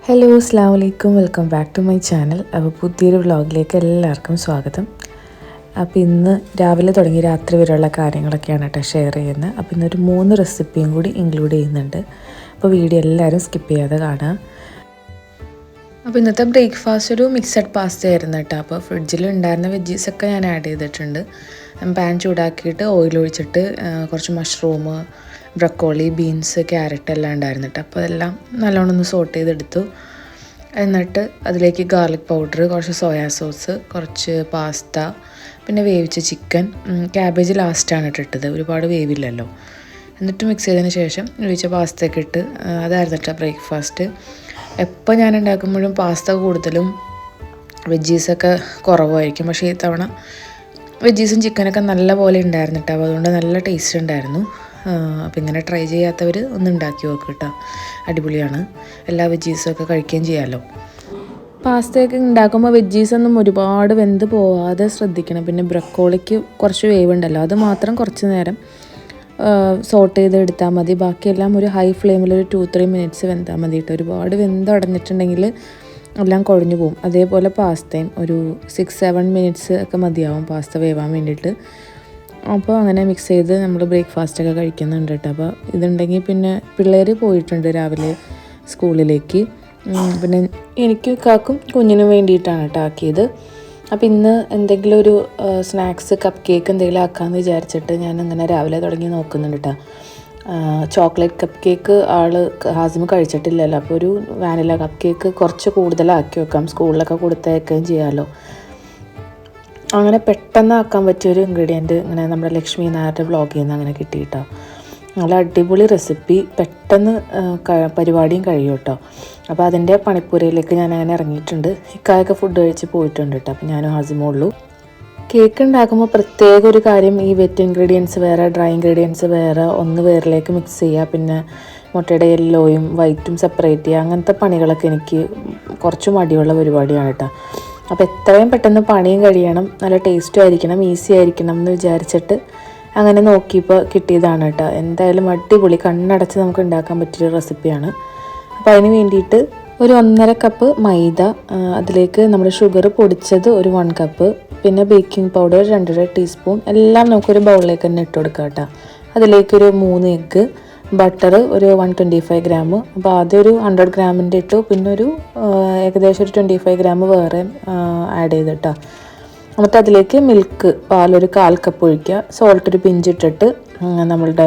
Hello അസ്സലാമു അലൈക്കും, welcome back to my channel. അപ്പോൾ പുതിയൊരു വ്ളോഗിലേക്ക് എല്ലാവർക്കും സ്വാഗതം. അപ്പോൾ ഇന്ന് രാവിലെ തുടങ്ങി രാത്രി വരെയുള്ള കാര്യങ്ങളൊക്കെയാണ് കേട്ടോ ഷെയർ ചെയ്യുന്നത്. അപ്പോൾ ഇന്നൊരു 3 റെസിപ്പിയും കൂടി ഇൻക്ലൂഡ് ചെയ്യുന്നുണ്ട്. അപ്പോൾ വീഡിയോ എല്ലാവരും സ്കിപ്പ് ചെയ്യാതെ കാണാം. അപ്പോൾ ഇന്നത്തെ ബ്രേക്ക്ഫാസ്റ്റ് ഒരു മിക്സഡ് പാസ്ത ആയിരുന്നു കേട്ടോ. അപ്പോൾ ഫ്രിഡ്ജിൽ ഉണ്ടായിരുന്ന വെജീസൊക്കെ ഞാൻ ആഡ് ചെയ്തിട്ടുണ്ട്. പാൻ ചൂടാക്കിയിട്ട് ഓയിൽ ഒഴിച്ചിട്ട് കുറച്ച് മഷ്റൂം, ബ്രക്കോളി, ബീൻസ്, ക്യാരറ്റ് എല്ലാം ഉണ്ടായിരുന്നു കേട്ടോ. അപ്പോൾ അതെല്ലാം നല്ലോണം ഒന്ന് സോട്ട് ചെയ്തെടുത്തു. എന്നിട്ട് അതിലേക്ക് ഗാർലിക് പൗഡർ, കുറച്ച് സോയാ സോസ്, കുറച്ച് പാസ്ത, പിന്നെ വേവിച്ച ചിക്കൻ, ക്യാബേജ് ലാസ്റ്റാണ് ഇട്ടിട്ടത്, ഒരുപാട് വേവില്ലല്ലോ. എന്നിട്ട് മിക്സ് ചെയ്തതിന് ശേഷം വേവിച്ച പാസ്തയൊക്കെ ഇട്ട് അതായിരുന്നു കേട്ടോ ബ്രേക്ക്ഫാസ്റ്റ്. എപ്പോൾ ഞാൻ ഉണ്ടാക്കുമ്പോഴും പാസ്ത കൂടുതലും വെജീസൊക്കെ കുറവായിരിക്കും. പക്ഷേ ഈ തവണ വെജീസും ചിക്കനൊക്കെ നല്ല പോലെ ഉണ്ടായിരുന്നു കേട്ടോ. അപ്പോൾ അതുകൊണ്ട് നല്ല ടേസ്റ്റ് ഉണ്ടായിരുന്നു. അപ്പോൾ ഇങ്ങനെ ട്രൈ ചെയ്യാത്തവർ ഒന്ന് ഉണ്ടാക്കി നോക്കുക കേട്ടോ, അടിപൊളിയാണ്. എല്ലാ വെജീസൊക്കെ കഴിക്കുകയും ചെയ്യാമല്ലോ. പാസ്തയൊക്കെ ഉണ്ടാക്കുമ്പോൾ വെജീസൊന്നും ഒരുപാട് വെന്ത് പോവാതെ ശ്രദ്ധിക്കണം. പിന്നെ ബ്രക്കോളിക്ക് കുറച്ച് വേവുണ്ടല്ലോ, അത് മാത്രം കുറച്ച് നേരം സോട്ട് ചെയ്ത് എടുത്താൽ മതി. ബാക്കിയെല്ലാം ഒരു ഹൈ ഫ്ലെയിമിൽ ഒരു 2-3 മിനിറ്റ്സ് വെന്താൽ മതി കേട്ടോ. ഒരുപാട് വെന്തടഞ്ഞിട്ടുണ്ടെങ്കിൽ എല്ലാം കുഴഞ്ഞു പോകും. അതേപോലെ പാസ്തയും ഒരു 6-7 മിനിറ്റ്സ് ഒക്കെ മതിയാവും പാസ്ത വേവാൻ വേണ്ടിയിട്ട്. അപ്പോൾ അങ്ങനെ മിക്സ് ചെയ്ത് നമ്മൾ ബ്രേക്ക്ഫാസ്റ്റൊക്കെ കഴിക്കുന്നുണ്ട് കേട്ടോ. അപ്പോൾ ഇതുണ്ടെങ്കിൽ പിന്നെ പിള്ളേർ പോയിട്ടുണ്ട് രാവിലെ സ്കൂളിലേക്ക്. പിന്നെ എനിക്ക് കാക്കും കുഞ്ഞിനും വേണ്ടിയിട്ടാണ് കേട്ടോ ആക്കിയത്. അപ്പോൾ ഇന്ന് എന്തെങ്കിലും ഒരു സ്നാക്സ്, കപ്പ് കേക്ക് എന്തെങ്കിലും ആക്കാമെന്ന് വിചാരിച്ചിട്ട് ഞാൻ അങ്ങനെ രാവിലെ തുടങ്ങി നോക്കുന്നുണ്ട് കേട്ടോ. ചോക്ലേറ്റ് കപ്പ് കേക്ക് ഹാസിമ് കഴിച്ചിട്ടില്ലല്ലോ. അപ്പോൾ ഒരു വാനില കപ്പ് കേക്ക് കുറച്ച് കൂടുതലാക്കി വെക്കാം, സ്കൂളിലൊക്കെ കൊടുത്തയക്കുകയും ചെയ്യാമല്ലോ. അങ്ങനെ പെട്ടെന്ന് ആക്കാൻ പറ്റിയൊരു ഇൻഗ്രീഡിയൻറ്റ് ഇങ്ങനെ നമ്മുടെ ലക്ഷ്മി നായരുടെ വ്ളോഗിൽ നിന്ന് അങ്ങനെ കിട്ടിയിട്ടോ. നല്ല അടിപൊളി റെസിപ്പി, പെട്ടെന്ന് പരിപാടിയും കഴിയും കേട്ടോ. അപ്പോൾ അതിൻ്റെ പണിപ്പുരയിലേക്ക് ഞാൻ അങ്ങനെ ഇറങ്ങിയിട്ടുണ്ട്. ഇക്കായൊക്കെ ഫുഡ് കഴിച്ച് പോയിട്ടുണ്ട് കേട്ടോ. അപ്പോൾ ഞാനും ഹാസിമേ ഉള്ളൂ. കേക്ക് ഉണ്ടാക്കുമ്പോൾ പ്രത്യേക ഒരു കാര്യം, ഈ വെറ്റ് ഇൻഗ്രീഡിയൻസ് വേറെ, ഡ്രൈ ഇൻഗ്രീഡിയൻസ് വേറെ, ഒന്ന് വേറിലേക്ക് മിക്സ് ചെയ്യുക, പിന്നെ മുട്ടയുടെ യെല്ലോയും വൈറ്റും സെപ്പറേറ്റ് ചെയ്യുക, അങ്ങനത്തെ പണികളൊക്കെ എനിക്ക് കുറച്ച് മടിയുള്ള പരിപാടിയാണ് കേട്ടോ. അപ്പോൾ എത്രയും പെട്ടെന്ന് പണിയും കഴിയണം, നല്ല ടേസ്റ്റും ആയിരിക്കണം, ഈസി ആയിരിക്കണം എന്ന് വിചാരിച്ചിട്ട് അങ്ങനെ നോക്കിയപ്പോൾ കിട്ടിയതാണ് കേട്ടോ. എന്തായാലും അടിപൊളി, കണ്ണടച്ച് നമുക്ക് ഉണ്ടാക്കാൻ പറ്റിയൊരു റെസിപ്പിയാണ്. അപ്പോൾ അതിന് വേണ്ടിയിട്ട് ഒരു 1.5 കപ്പ് മൈദ, അതിലേക്ക് നമ്മുടെ ഷുഗർ പൊടിച്ചത് ഒരു 1 കപ്പ്, പിന്നെ ബേക്കിംഗ് പൗഡർ 2.5 ടീസ്പൂൺ, എല്ലാം നമുക്കൊരു ബൗളിലേക്ക് തന്നെ ഇട്ട് കൊടുക്കാം കേട്ടോ. അതിലേക്കൊരു 3 എഗ്ഗ്, ബട്ടർ ഒരു 125 ഗ്രാം. അപ്പോൾ ആദ്യം ഒരു 100 ഗ്രാമിൻ്റെ ഇട്ടു, പിന്നെ ഒരു ഏകദേശം ഒരു 25 ഗ്രാം വേറെ ആഡ് ചെയ്തിട്ടോ. എന്നിട്ട് അതിലേക്ക് മിൽക്ക്, പാലൊരു 1/4 കപ്പ് ഒഴിക്കുക, സോൾട്ട് ഒരു പിഞ്ചിട്ടിട്ട് നമ്മളുടെ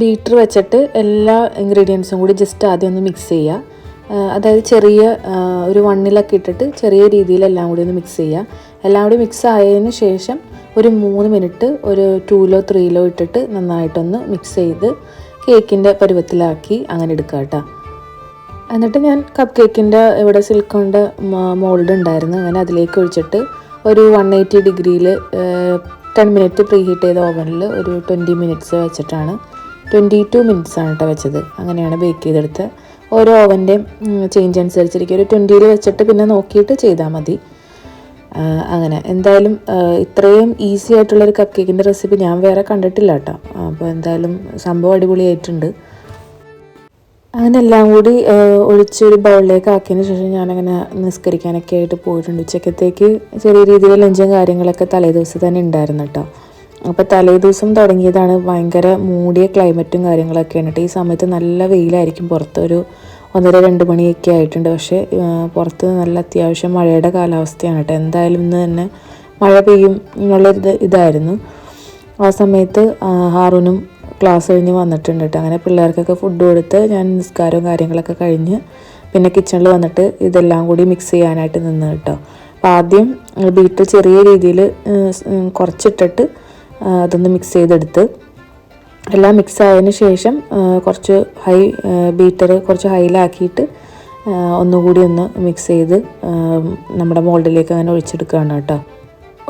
ബീറ്റർ വെച്ചിട്ട് എല്ലാ ഇൻഗ്രീഡിയൻസും കൂടി ജസ്റ്റ് ആദ്യം ഒന്ന് മിക്സ് ചെയ്യുക. അതായത് ചെറിയ ഒരു 1-ലൊക്കെ ഇട്ടിട്ട് ചെറിയ രീതിയിൽ എല്ലാം കൂടി ഒന്ന് മിക്സ് ചെയ്യുക. എല്ലാം കൂടി മിക്സ് ആയതിന് ശേഷം ഒരു 3 മിനിറ്റ് ഒരു 2-ലോ 3-ലോ ഇട്ടിട്ട് നന്നായിട്ടൊന്ന് മിക്സ് ചെയ്ത് കേക്കിൻ്റെ പരുവത്തിലാക്കി അങ്ങനെ എടുക്കുക കേട്ടോ. എന്നിട്ട് ഞാൻ കപ്പ് കേക്കിൻ്റെ ഇവിടെ സിലിക്കോണിൻ്റെ മോൾഡ് ഉണ്ടായിരുന്നു, അങ്ങനെ അതിലേക്ക് ഒഴിച്ചിട്ട് ഒരു 180 ഡിഗ്രിയിൽ 10 മിനിറ്റ് പ്രീ ഹീറ്റ് ചെയ്ത ഓവനിൽ ഒരു 20 മിനിറ്റ്സ് വെച്ചിട്ടാണ്, 22 മിനിറ്റ്സ് ആണ് കേട്ടോ വെച്ചത്. അങ്ങനെയാണ് ബേക്ക് ചെയ്തെടുത്ത്. ഓരോ ഓവൻ്റെയും ചേഞ്ച് അനുസരിച്ചിരിക്കും, ഒരു 20-ൽ വെച്ചിട്ട് പിന്നെ നോക്കിയിട്ട് ചെയ്താൽ മതി. അങ്ങനെ എന്തായാലും ഇത്രയും ഈസി ആയിട്ടുള്ളൊരു കപ്പ് കേക്കിൻ്റെ റെസിപ്പി ഞാൻ വേറെ കണ്ടിട്ടില്ല കേട്ടോ. അപ്പോൾ എന്തായാലും സംഭവം അടിപൊളിയായിട്ടുണ്ട്. അങ്ങനെ എല്ലാം കൂടി ഒഴിച്ച് ഒരു ബൗളിലേക്ക് ആക്കിയതിന് ശേഷം ഞാനങ്ങനെ നിസ്കരിക്കാനൊക്കെ ആയിട്ട് പോയിട്ടുണ്ട്. ഉച്ചക്കത്തേക്ക് ചെറിയ രീതിയിൽ ലഞ്ചും കാര്യങ്ങളൊക്കെ തലേദിവസം തന്നെ ഉണ്ടായിരുന്നു കേട്ടോ. അപ്പോൾ തലേദിവസം തുടങ്ങിയതാണ്, ഭയങ്കര മൂടിയ ക്ലൈമറ്റും കാര്യങ്ങളൊക്കെയാണ് കേട്ടോ. ഈ സമയത്ത് നല്ല വെയിലായിരിക്കും പുറത്ത്, ഒരു 1:30-2 മണിയൊക്കെ ആയിട്ടുണ്ട്. പക്ഷേ പുറത്ത് നല്ല അത്യാവശ്യം മഴയുടെ കാലാവസ്ഥയാണ് കേട്ടോ. എന്തായാലും ഇന്ന് തന്നെ മഴ പെയ്യും എന്നുള്ളൊരു ഇതായിരുന്നു. ആ സമയത്ത് ഹാറൂനും ക്ലാസ് കഴിഞ്ഞ് വന്നിട്ടുണ്ട് കേട്ടോ. അങ്ങനെ പിള്ളേർക്കൊക്കെ ഫുഡ് കൊടുത്ത് ഞാൻ നിസ്കാരവും കാര്യങ്ങളൊക്കെ കഴിഞ്ഞ് പിന്നെ കിച്ചണിൽ വന്നിട്ട് ഇതെല്ലാം കൂടി മിക്സ് ചെയ്യാനായിട്ട് നിന്ന് കേട്ടോ. അപ്പോൾ ആദ്യം ബീറ്റർ ചെറിയ രീതിയിൽ കുറച്ചിട്ടിട്ട് അതൊന്ന് മിക്സ് ചെയ്തെടുത്ത് എല്ലാം മിക്സ് ആയതിന് ശേഷം കുറച്ച് ബീറ്റർ കുറച്ച് ഹൈയിലാക്കിയിട്ട് ഒന്നുകൂടി ഒന്ന് മിക്സ് ചെയ്ത് നമ്മുടെ മോൾഡിലേക്ക് അങ്ങനെ ഒഴിച്ചെടുക്കുകയാണ് കേട്ടോ.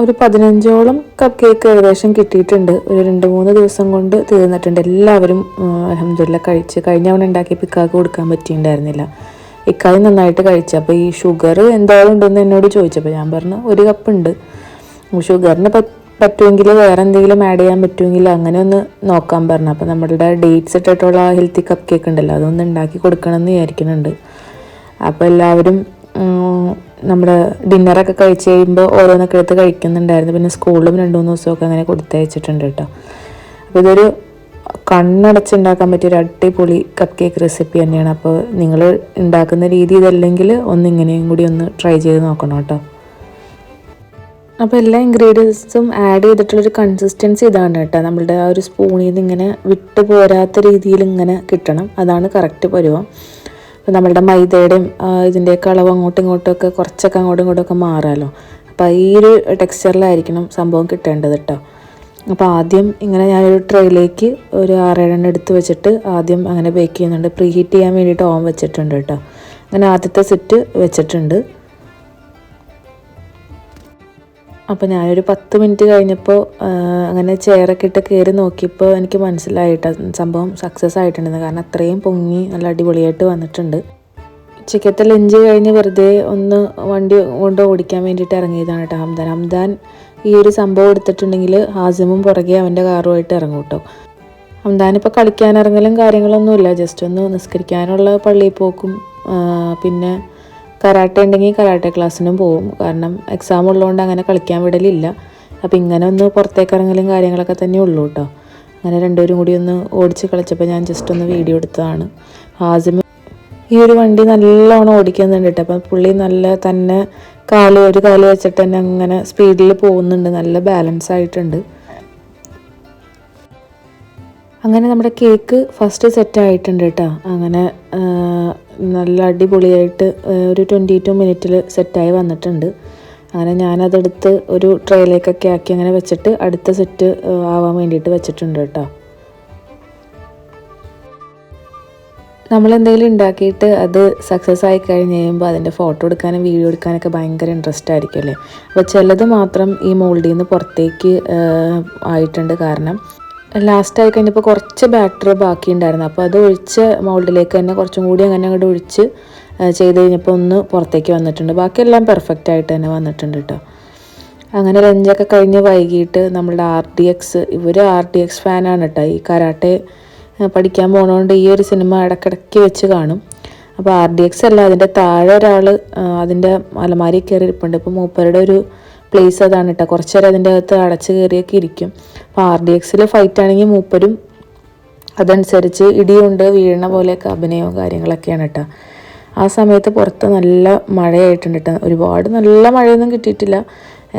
ഒരു 15ഓളം കപ്പ് കേക്ക് ഏകദേശം കിട്ടിയിട്ടുണ്ട്. ഒരു 2-3 ദിവസം കൊണ്ട് തീർന്നിട്ടുണ്ട്. എല്ലാവരും അൽഹംദുലില്ലാഹ് കഴിച്ച്. കഴിഞ്ഞ തവണ ഉണ്ടാക്കിയപ്പോൾ ഇക്കാക്ക് കൊടുക്കാൻ പറ്റിയിട്ടുണ്ടായിരുന്നില്ല. ഇക്കായി നന്നായിട്ട് കഴിച്ചു. അപ്പോൾ ഈ ഷുഗർ എന്തോരം ഉണ്ടെന്ന് എന്നോട് ചോദിച്ചപ്പോൾ ഞാൻ പറഞ്ഞു 1 കപ്പ് ഉണ്ട്. ഷുഗറിന് പറ്റുമെങ്കിൽ വേറെ എന്തെങ്കിലും ആഡ് ചെയ്യാൻ പറ്റുമെങ്കിൽ അങ്ങനെ ഒന്ന് നോക്കാൻ പറഞ്ഞു. അപ്പോൾ നമ്മളുടെ ഡേറ്റ്സ് ഇട്ടിട്ടുള്ള ഹെൽത്തി കപ്പ് കേക്ക് ഉണ്ടല്ലോ, അതൊന്ന് ഉണ്ടാക്കി കൊടുക്കണം എന്ന് വിചാരിക്കുന്നുണ്ട്. അപ്പോൾ എല്ലാവരും നമ്മുടെ ഡിന്നറൊക്കെ കഴിച്ച് കഴിയുമ്പോൾ ഓരോന്നൊക്കെ എടുത്ത് കഴിക്കുന്നുണ്ടായിരുന്നു. പിന്നെ സ്കൂളിലും 2-3 ദിവസമൊക്കെ അങ്ങനെ കൊടുത്തയച്ചിട്ടുണ്ട് കേട്ടോ. അപ്പോൾ ഇതൊരു കണ്ണടച്ചുണ്ടാക്കാൻ പറ്റിയൊരു അടിപൊളി കപ്പ് കേക്ക് റെസിപ്പി തന്നെയാണ്. അപ്പോൾ നിങ്ങൾ ഉണ്ടാക്കുന്ന രീതി ഇതല്ലെങ്കിൽ ഇങ്ങനെയും കൂടി ഒന്ന് ട്രൈ ചെയ്ത് നോക്കണം കേട്ടോ. അപ്പോൾ എല്ലാ ഇൻഗ്രീഡിയൻസും ആഡ് ചെയ്തിട്ടുള്ളൊരു കൺസിസ്റ്റൻസി ഇതാണ് കേട്ടോ. നമ്മളുടെ ആ ഒരു സ്പൂണിൽ നിന്ന് ഇങ്ങനെ വിട്ടു പോരാത്ത രീതിയിൽ ഇങ്ങനെ കിട്ടണം. അതാണ് കറക്റ്റ് പരുവം. അപ്പോൾ നമ്മളുടെ മൈദയുടെയും ഇതിൻ്റെയൊക്കെ അളവ് അങ്ങോട്ടും ഇങ്ങോട്ടുമൊക്കെ കുറച്ചൊക്കെ അങ്ങോട്ടും ഇങ്ങോട്ടുമൊക്കെ മാറാമല്ലോ. അപ്പോൾ ഈ ഒരു ടെക്സ്ചറിലായിരിക്കണം സംഭവം കിട്ടേണ്ടത് കേട്ടോ. അപ്പോൾ ആദ്യം ഇങ്ങനെ ഞാനൊരു ട്രേയിലേക്ക് ഒരു 6-7 എടുത്ത് വെച്ചിട്ട് ആദ്യം അങ്ങനെ ബേക്ക് ചെയ്യുന്നുണ്ട്. പ്രീ ഹീറ്റ് ചെയ്യാൻ വേണ്ടിയിട്ട് ഓവൻ വെച്ചിട്ടുണ്ട് കേട്ടോ. അങ്ങനെ ആദ്യത്തെ സെറ്റ് വെച്ചിട്ടുണ്ട്. അപ്പോൾ ഞാനൊരു 10 മിനിറ്റ് കഴിഞ്ഞപ്പോൾ അങ്ങനെ ചെയറൊക്കെ ഇട്ട് കയറി നോക്കിയപ്പോൾ എനിക്ക് മനസ്സിലായിട്ടോ സംഭവം സക്സസ് ആയിട്ടുണ്ടെന്ന്. കാരണം അത്രയും പൊങ്ങി നല്ല അടിപൊളിയായിട്ട് വന്നിട്ടുണ്ട്. ഉച്ചക്കത്തെ ലഞ്ച് കഴിഞ്ഞ് വെറുതെ ഒന്ന് വണ്ടി കൊണ്ട് ഓടിക്കാൻ വേണ്ടിയിട്ട് ഇറങ്ങിയതാണ് കേട്ടോ ഹംദാൻ ഈ ഒരു സംഭവം എടുത്തിട്ടുണ്ടെങ്കിൽ ഹാസിമും പുറകെ അവൻ്റെ കാറുമായിട്ട് ഇറങ്ങും കേട്ടോ. ഹംദാനിപ്പോൾ കളിക്കാൻ ഇറങ്ങലും കാര്യങ്ങളൊന്നുമില്ല, ജസ്റ്റ് ഒന്ന് നിസ്കരിക്കാനുള്ള പള്ളിയിൽ പോക്കും, പിന്നെ കരാട്ടെ ഉണ്ടെങ്കിൽ കരാട്ടെ ക്ലാസ്സിനും പോവും. കാരണം എക്സാം ഉള്ളതുകൊണ്ട് അങ്ങനെ കളിക്കാൻ വിടലില്ല. അപ്പോൾ ഇങ്ങനെ ഒന്ന് പുറത്തേക്ക് ഇറങ്ങലും കാര്യങ്ങളൊക്കെ തന്നെ ഉള്ളൂ കേട്ടോ. അങ്ങനെ രണ്ടുപേരും കൂടി ഒന്ന് ഓടിച്ച് കളിച്ചപ്പോൾ ഞാൻ ജസ്റ്റ് ഒന്ന് വീഡിയോ എടുത്തതാണ്. ഹാസിം ഈ ഒരു വണ്ടി നല്ലോണം ഓടിക്കുന്നുണ്ട് കേട്ടോ. അപ്പം പുള്ളി നല്ല തന്നെ ഒരു കാല് വെച്ചിട്ട് തന്നെ അങ്ങനെ സ്പീഡിൽ പോകുന്നുണ്ട്, നല്ല ബാലൻസ് ആയിട്ടുണ്ട്. അങ്ങനെ നമ്മുടെ കേക്ക് ഫസ്റ്റ് സെറ്റ് ആയിട്ടുണ്ട് കേട്ടോ. അങ്ങനെ നല്ല അടിപൊളിയായിട്ട് ഒരു 22 മിനിറ്റിൽ സെറ്റായി വന്നിട്ടുണ്ട്. അങ്ങനെ ഞാനതെടുത്ത് ഒരു ട്രേയിലേക്കൊക്കെ ആക്കി അങ്ങനെ വെച്ചിട്ട് അടുത്ത സെറ്റ് ആവാൻ വേണ്ടിയിട്ട് വെച്ചിട്ടുണ്ട് കേട്ടോ. നമ്മളെന്തെങ്കിലും ഉണ്ടാക്കിയിട്ട് അത് സക്സസ് ആയി കഴിഞ്ഞ് കഴിയുമ്പോൾ അതിൻ്റെ ഫോട്ടോ എടുക്കാനും വീഡിയോ എടുക്കാനൊക്കെ ഭയങ്കര ഇൻട്രസ്റ്റ് ആയിരിക്കും അല്ലേ. അപ്പോൾ ചിലത് മാത്രം ഈ മോൾഡിൽ നിന്ന് പുറത്തേക്ക് ആയിട്ടുണ്ട്. കാരണം ലാസ്റ്റ് ആയി കഴിഞ്ഞപ്പോൾ കുറച്ച് ബാറ്റർ ബാക്കി ഉണ്ടായിരുന്നു. അപ്പോൾ അത് ഒഴിച്ച് മോൾഡിലേക്ക് തന്നെ കുറച്ചും കൂടി അങ്ങനെ അങ്ങോട്ട് ഒഴിച്ച് ചെയ്ത് കഴിഞ്ഞപ്പോൾ ഒന്ന് പുറത്തേക്ക് വന്നിട്ടുണ്ട്. ബാക്കിയെല്ലാം പെർഫെക്റ്റ് ആയിട്ട് തന്നെ വന്നിട്ടുണ്ട് കേട്ടോ. അങ്ങനെ ലഞ്ചൊക്കെ കഴിഞ്ഞ് വൈകിട്ട് നമ്മളുടെ RDX, ഇവർ RDX ഫാനാണ് കേട്ടോ. ഈ കരാട്ടെ പഠിക്കാൻ പോകുന്നതുകൊണ്ട് ഈ ഒരു സിനിമ ഇടയ്ക്കിടയ്ക്ക് വെച്ച് കാണും. അപ്പോൾ RDX അല്ല, അതിൻ്റെ താഴെ ഒരാൾ അതിൻ്റെ അലമാരി കയറി ഇരിപ്പുണ്ട്. ഇപ്പോൾ മൂപ്പരുടെ ഒരു പ്ലേസ് അതാണ് കേട്ടോ. കുറച്ച് നേരം അതിൻ്റെ അകത്ത് അടച്ച് കയറിയൊക്കെ ഇരിക്കും. അപ്പോൾ RDXൽ ഫൈറ്റ് ആണെങ്കിൽ മൂപ്പരും അതനുസരിച്ച് ഇടിയുണ്ട് വീഴണ പോലെയൊക്കെ അഭിനയവും കാര്യങ്ങളൊക്കെയാണ് കേട്ടോ. ആ സമയത്ത് പുറത്ത് നല്ല മഴയായിട്ടുണ്ട് കേട്ടോ. ഒരുപാട് നല്ല മഴയൊന്നും കിട്ടിയിട്ടില്ല,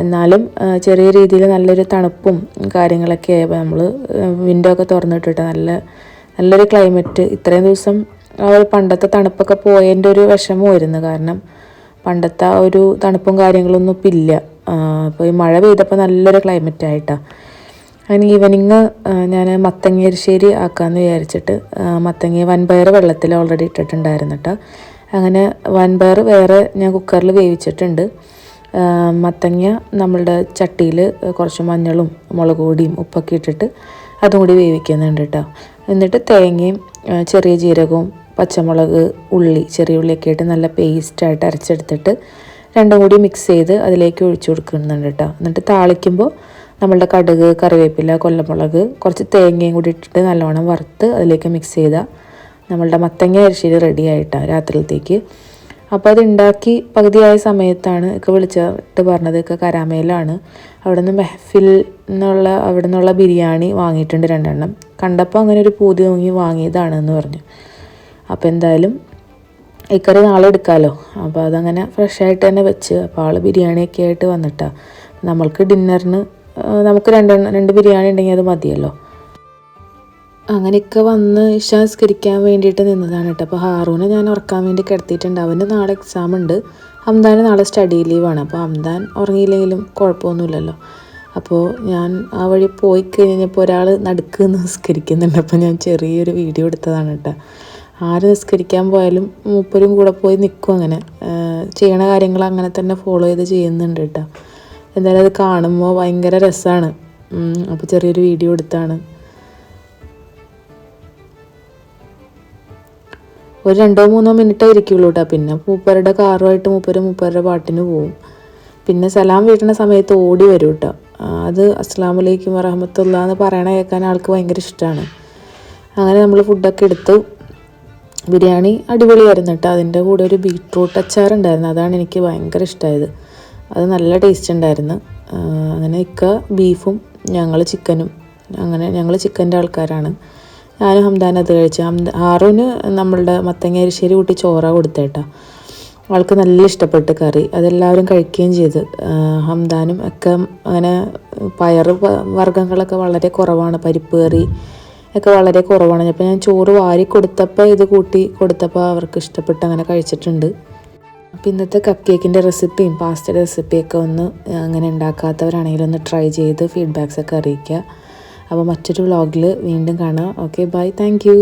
എന്നാലും ചെറിയ രീതിയിൽ നല്ലൊരു തണുപ്പും കാര്യങ്ങളൊക്കെ ആയപ്പോൾ നമ്മൾ വിൻഡോ ഒക്കെ തുറന്നിട്ടിട്ട് നല്ലൊരു ക്ലൈമറ്റ്. ഇത്രയും ദിവസം ആ ഒരു പണ്ടത്തെ തണുപ്പൊക്കെ പോയതിൻ്റെ ഒരു വിഷമമായിരുന്നു. കാരണം പണ്ടത്തെ ആ ഒരു തണുപ്പും കാര്യങ്ങളൊന്നും ഇപ്പം ഇല്ല. അപ്പോൾ ഈ മഴ പെയ്തപ്പോൾ നല്ലൊരു ക്ലൈമറ്റ് ആയിട്ടാണ്. അങ്ങനെ ഈവനിങ് ഞാൻ മത്തങ്ങ എരിശ്ശേരി ആക്കാമെന്ന് വിചാരിച്ചിട്ട് മത്തങ്ങ വൻപയർ വെള്ളത്തിൽ ഓൾറെഡി ഇട്ടിട്ടുണ്ടായിരുന്നു കേട്ടോ. അങ്ങനെ വൻപയർ വേറെ ഞാൻ കുക്കറിൽ വേവിച്ചിട്ടുണ്ട്. മത്തങ്ങ നമ്മളുടെ ചട്ടിയിൽ കുറച്ച് മഞ്ഞളും മുളക് പൊടിയും ഉപ്പൊക്കെ ഇട്ടിട്ട് അതും കൂടി വേവിക്കുന്നുണ്ട് കേട്ടോ. എന്നിട്ട് തേങ്ങയും ചെറിയ ജീരകവും പച്ചമുളക് ചെറിയ ഉള്ളിയൊക്കെ ആയിട്ട് നല്ല പേസ്റ്റായിട്ട് അരച്ചെടുത്തിട്ട് രണ്ടും കൂടി മിക്സ് ചെയ്ത് അതിലേക്ക് ഒഴിച്ചു കൊടുക്കുന്നുണ്ട് കേട്ടോ. എന്നിട്ട് താളിക്കുമ്പോൾ നമ്മളുടെ കടുക്, കറിവേപ്പില, കൊല്ലമുളക്, കുറച്ച് തേങ്ങയും കൂടി ഇട്ടിട്ട് നല്ലോണം വറുത്ത് അതിലേക്ക് മിക്സ് ചെയ്താൽ നമ്മളുടെ മത്തങ്ങ എരിശ്ശേരി റെഡി ആയിട്ടാണ് രാത്രിയിലത്തേക്ക്. അപ്പോൾ അത് ഉണ്ടാക്കി പകുതിയായ സമയത്താണ് വിളിച്ചിട്ട് പറഞ്ഞത് കരാമയിലാണ് അവിടെ നിന്ന് മെഹഫിൽ അവിടെ നിന്നുള്ള ബിരിയാണി വാങ്ങിയിട്ടുണ്ട് 2 എണ്ണം. കണ്ടപ്പോൾ അങ്ങനെ ഒരു പൂതി തോന്നി വാങ്ങിയതാണെന്ന് പറഞ്ഞു. അപ്പോൾ എന്തായാലും കറി നാളെ എടുക്കാമല്ലോ. അപ്പോൾ അതങ്ങനെ ഫ്രഷായിട്ട് തന്നെ വെച്ച് അപ്പോൾ ആൾ ബിരിയാണിയൊക്കെ ആയിട്ട് വന്നിട്ടാണ്. നമ്മൾക്ക് ഡിന്നറിന് നമുക്ക് 2 ബിരിയാണി ഉണ്ടെങ്കിൽ അത് മതിയല്ലോ. അങ്ങനെയൊക്കെ വന്ന് നിസ്കരിക്കാൻ വേണ്ടിയിട്ട് നിന്നതാണ് കേട്ടോ. അപ്പോൾ ഹാറൂനെ ഞാൻ ഉറക്കാൻ വേണ്ടി കിടത്തിയിട്ടുണ്ട്. അവന് നാളെ എക്സാം ഉണ്ട്. ഹംദാന് നാളെ സ്റ്റഡി ലീവാണ്. അപ്പോൾ ഹംദാൻ ഉറങ്ങിയില്ലെങ്കിലും കുഴപ്പമൊന്നുമില്ലല്ലോ. അപ്പോൾ ഞാൻ ആ വഴി പോയി കഴിഞ്ഞപ്പോൾ ഒരാൾ നടുക്ക് നിസ്കരിക്കുന്നുണ്ട്. അപ്പോൾ ഞാൻ ചെറിയൊരു വീഡിയോ എടുത്തതാണ് കേട്ടോ. ആര് നിസ്കരിക്കാൻ പോയാലും മൂപ്പരും കൂടെ പോയി നിൽക്കും. അങ്ങനെ ചെയ്യണ കാര്യങ്ങൾ അങ്ങനെ തന്നെ ഫോളോ ചെയ്ത് ചെയ്യുന്നുണ്ട് കേട്ടോ. എന്തായാലും അത് കാണുമ്പോൾ ഭയങ്കര രസമാണ്. അപ്പോൾ ചെറിയൊരു വീഡിയോ എടുത്താണ്. ഒരു 2-3 മിനിറ്റേ ഇരിക്കുള്ളൂ കേട്ടോ. പിന്നെ മൂപ്പരുടെ കാറുമായിട്ട് മൂപ്പരുടെ പാട്ടിന് പോവും. പിന്നെ സലാം വീട്ടുന്ന സമയത്ത് ഓടി വരും കേട്ടോ. അത് അസ്സലാമു അലൈക്കും വറഹ്മത്തുള്ളാഹി എന്ന് പറയണ കേൾക്കാൻ ആൾക്ക് ഭയങ്കര ഇഷ്ടമാണ്. അങ്ങനെ നമ്മൾ ഫുഡൊക്കെ എടുത്തു. ബിരിയാണി അടിപൊളിയായിരുന്നു കേട്ടോ. അതിൻ്റെ കൂടെ ഒരു ബീട്രൂട്ട് അച്ചാറുണ്ടായിരുന്നു, അതാണ് എനിക്ക് ഭയങ്കര ഇഷ്ടമായത്. അത് നല്ല ടേസ്റ്റ് ഉണ്ടായിരുന്നു. അങ്ങനെ ഇക്ക ബീഫും ഞങ്ങൾ ചിക്കനും, അങ്ങനെ ഞങ്ങൾ ചിക്കൻ്റെ ആൾക്കാരാണ്. ഞാനും ഹംദാൻ അത് കഴിച്ചു. ഹാറൂന് നമ്മളുടെ മത്തങ്ങ എരിശ്ശേരി കൂട്ടി ചോറ കൊടുത്തേട്ടാ. ആൾക്ക് നല്ല ഇഷ്ടപ്പെട്ട് കറി, അതെല്ലാവരും കഴിക്കുകയും ചെയ്ത്. ഹംദാനും ഒക്കെ അങ്ങനെ വർഗ്ഗങ്ങളൊക്കെ വളരെ കുറവാണ്, പരിപ്പ് കറി ഒക്കെ വളരെ കുറവാണ്. അപ്പോൾ ഞാൻ ചോറ് വാരി കൊടുത്തപ്പോൾ ഇത് കൂട്ടി കൊടുത്തപ്പോൾ അവർക്ക് ഇഷ്ടപ്പെട്ട് അങ്ങനെ കഴിച്ചിട്ടുണ്ട്. അപ്പോൾ ഇന്നത്തെ കപ്പ് കേക്കിൻ്റെ റെസിപ്പിയും പാസ്റ്റയുടെ റെസിപ്പിയൊക്കെ ഒന്ന് അങ്ങനെ ഉണ്ടാക്കാത്തവരാണെങ്കിലും ഒന്ന് ട്രൈ ചെയ്ത് ഫീഡ്ബാക്സൊക്കെ അറിയിക്കുക. അപ്പോൾ മറ്റൊരു വ്ളോഗിൽ വീണ്ടും കാണാം. Okay, bye, thank U.